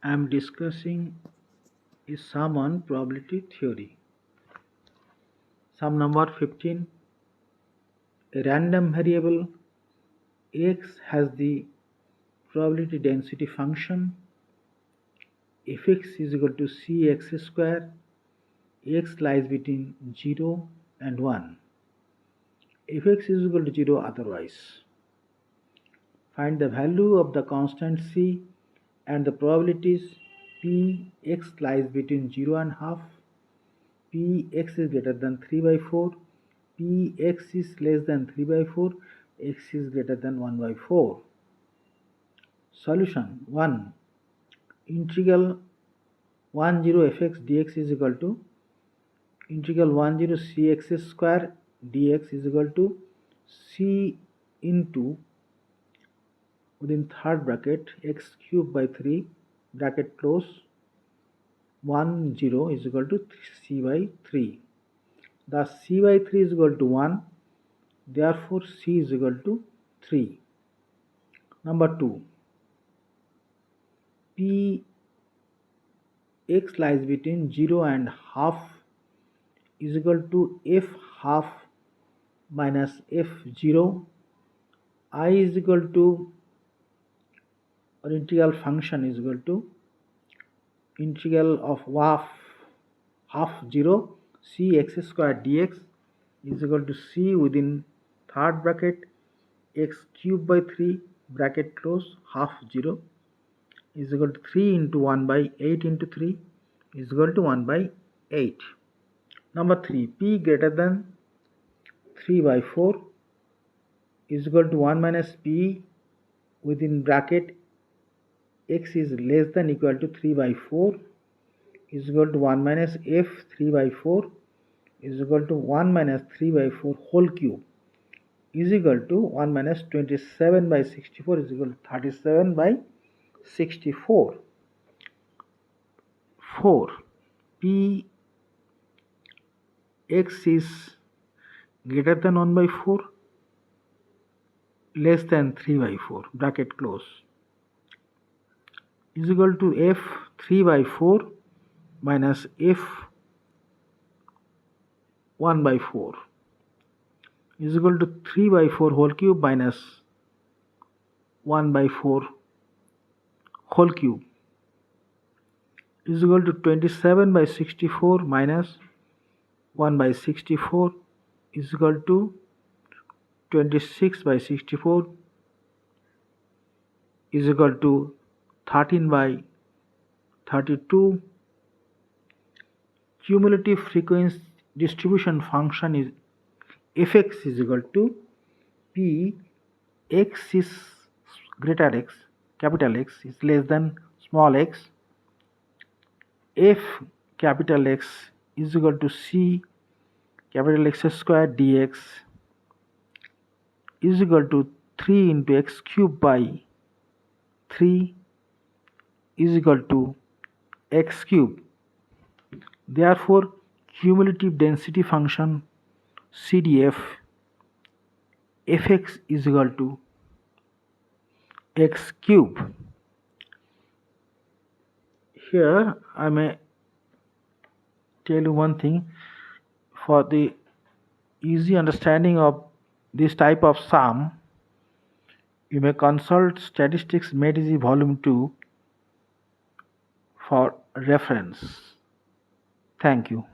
I am discussing a sum on probability theory. Sum number 15. A random variable x has the probability density function fx is equal to cx square. X lies between 0 and 1. Fx is equal to 0 otherwise. Find the value of the constant c and the probabilities p x lies between 0 and half, p x is greater than 3 by 4, p x is less than 3 by 4, x is greater than 1 by 4. Solution 1. Integral 10 fx dx is equal to integral 10 cx square dx is equal to c into within third bracket x cube by 3 bracket close 10 is equal to c by 3. Thus c by 3 is equal to 1, therefore c is equal to 3. Number 2. P x lies between 0 and half is equal to f half minus f0. I is equal to, or integral function is equal to integral of half 0 c x square dx is equal to c within third bracket x cube by 3 bracket close half 0 is equal to 3 into 1 by 8 into 3 is equal to 1 by 8. Number 3. P greater than 3 by 4 is equal to 1 minus p within bracket x is less than equal to 3 by 4 is equal to 1 minus f 3 by 4 is equal to 1 minus 3 by 4 whole cube is equal to 1 minus 27 by 64 is equal to 37 by 64. 4. P x is greater than 1 by 4 less than 3 by 4 bracket close is equal to f 3 by 4 minus f 1 by 4 is equal to 3 by 4 whole cube minus 1 by 4 whole cube is equal to 27 by 64 minus 1 by 64 is equal to 26 by 64 is equal to 13 by 32. Cumulative frequency distribution function is fx is equal to p x is greater x, capital X is less than small x, f capital X is equal to c capital X square dx is equal to 3 into x cube by 3 is equal to x cube. Therefore, cumulative density function CDF fx is equal to x cube. Here I may tell you one thing. For the easy understanding of this type of sum, you may consult Statistics Made Easy Volume 2 for reference. Thank you.